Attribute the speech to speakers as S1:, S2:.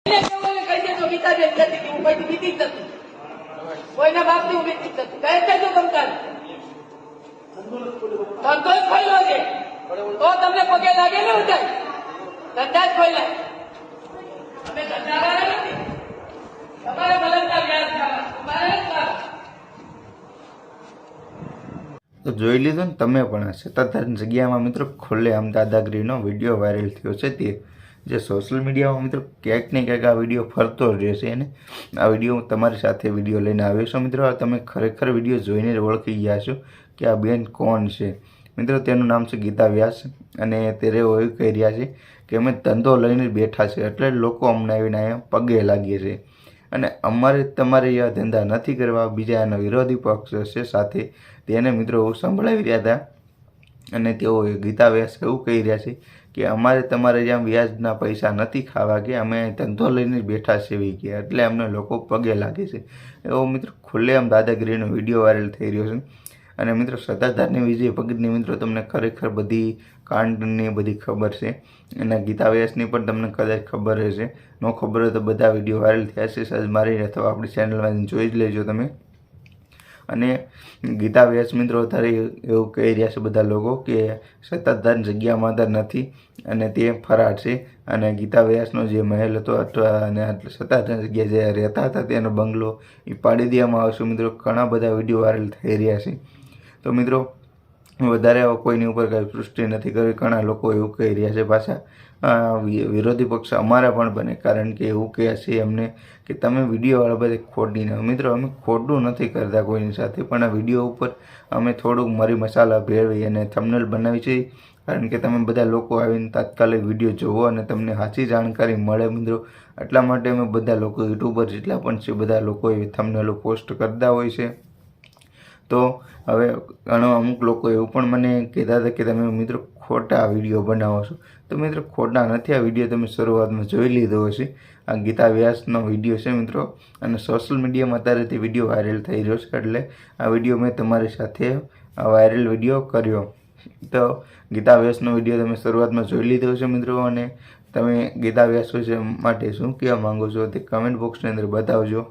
S1: કહી દેજો ગીતાબેન કહેતી હતી હું કોઈથી બીતી જ નથી, કોઈના બાપથી હું બીતી જ નથી. કહે દેજો તમતાર ધંધો જ ખોલ્યો છે તો તમને પગે લાગે ને ઉજાય ધંધા જ ખોલ્યા. અમે ધંધાવાળા નથી, તમારે બલંદા વ્યાજ ખાવા, તમારે જ ખાવા.
S2: તો જોઈ લીધું ને તમે પણ. સત્તાધાર જગ્યામાં મિત્રો ખુલ્લે આમ દાદાગીરીનો વિડીયો વાયરલ થયો છે. તે જે સોશિયલ મીડિયામાં મિત્રો ક્યાંક ને ક્યાંક આ વિડીયો ફરતો જ રહેશે અને આ વિડીયો તમારી સાથે વિડીયો લઈને આવ્યો છું. મિત્રો તમે ખરેખર વિડીયો જોઈને જ ઓળખી ગયા છો કે આ બેન કોણ છે. મિત્રો તેનું નામ છે ગીતા વ્યાસ અને તેરે એવું કહી રહ્યા છે કે અમે ધંધો લઈને બેઠા છે એટલે લોકો અમને આવીને અહીંયા પગે લાગીએ છે અને અમારે તમારે એવા ધંધા નથી કરવા. બીજા એના વિરોધી પક્ષ છે સાથે તેને મિત્રો એવું સંભળાવી રહ્યા હતા અને તેઓ ગીતા વ્યાસ એવું કહી રહ્યા છે કે અમારે તમારે જ્યાં વ્યાજના પૈસા નથી ખાવા કે અમે ધંધો લઈને બેઠા સેવી ગયા એટલે અમને લોકો પગે લાગે છે. એવો મિત્રો ખુલ્લેઆમ દાદાગીરીનો વિડીયો વાયરલ થઈ રહ્યો છે. અને મિત્રો સત્તાધારની વિજય ભગતની મિત્રો તમને ખરેખર બધી કાંડની બધી ખબર છે અને ગીતા વ્યાસની પણ તમને કદાચ ખબર હશે. ન ખબર હોય તો બધા વિડીયો વાયરલ થયા છે સર્ચ મારીને અથવા આપણી ચેનલમાં જોઈ જ લેજો તમે. અને ગીતા વ્યાસ મિત્રો અત્યારે એવું કહી રહ્યા છે બધા લોકો કે સત્તાધાર જગ્યામાં તો નથી અને તે ફરાર છે અને ગીતા વ્યાસનો જે મહેલ હતો અથવા અને સત્તાધાર જગ્યા જે રહેતા હતા તેનો બંગલો એ પાડી દેવામાં આવશે. મિત્રો ઘણા બધા વિડીયો વાયરલ થઈ રહ્યા છે. તો મિત્રો વધારે કોઈની ઉપર કાંઈ સૃષ્ટિ નથી કરી. ઘણા લોકો એવું કહી રહ્યા છે પાછા વિરોધી પક્ષ અમારા પણ બને કારણ કે એવું કહે છે અમને કે તમે વિડીયોવાળા બધે ખોટી ના. મિત્રો અમે ખોટું નથી કરતા કોઈની સાથે પણ આ વિડીયો ઉપર અમે થોડુંક મરી મસાલા ભેળવી અને થંબનેલ બનાવી છે કારણ કે તમે બધા લોકો આવીને તાત્કાલિક વિડીયો જોવો અને તમને સાચી જાણકારી મળે. મિત્રો એટલા માટે અમે બધા લોકો યુટ્યુબર જેટલા પણ છે બધા લોકો એવી થંબનેલો પોસ્ટ કરતા હોય છે. તો હવે અમુક લોકો એવું પણ મને કહેતા હતા કે તમે મિત્રો ખોટા વિડીયો બનાવો છો. તો મિત્રો ખોટા નથી. આ વિડીયો તમે શરૂઆતમાં જોઈ લીધો હશે. આ ગીતા વ્યાસનો વિડીયો છે મિત્રો અને સોશિયલ મીડિયામાં અત્યારે તે વિડીયો વાયરલ થઈ રહ્યો છે એટલે આ વિડીયો મેં તમારી સાથે વાયરલ વિડીયો કર્યો. તો ગીતા વ્યાસનો વિડીયો તમે શરૂઆતમાં જોઈ લીધો છે મિત્રો અને તમે ગીતા વ્યાસ વિશે માટે શું કહેવા માંગો છો તે કમેન્ટ બોક્સની અંદર બતાવજો.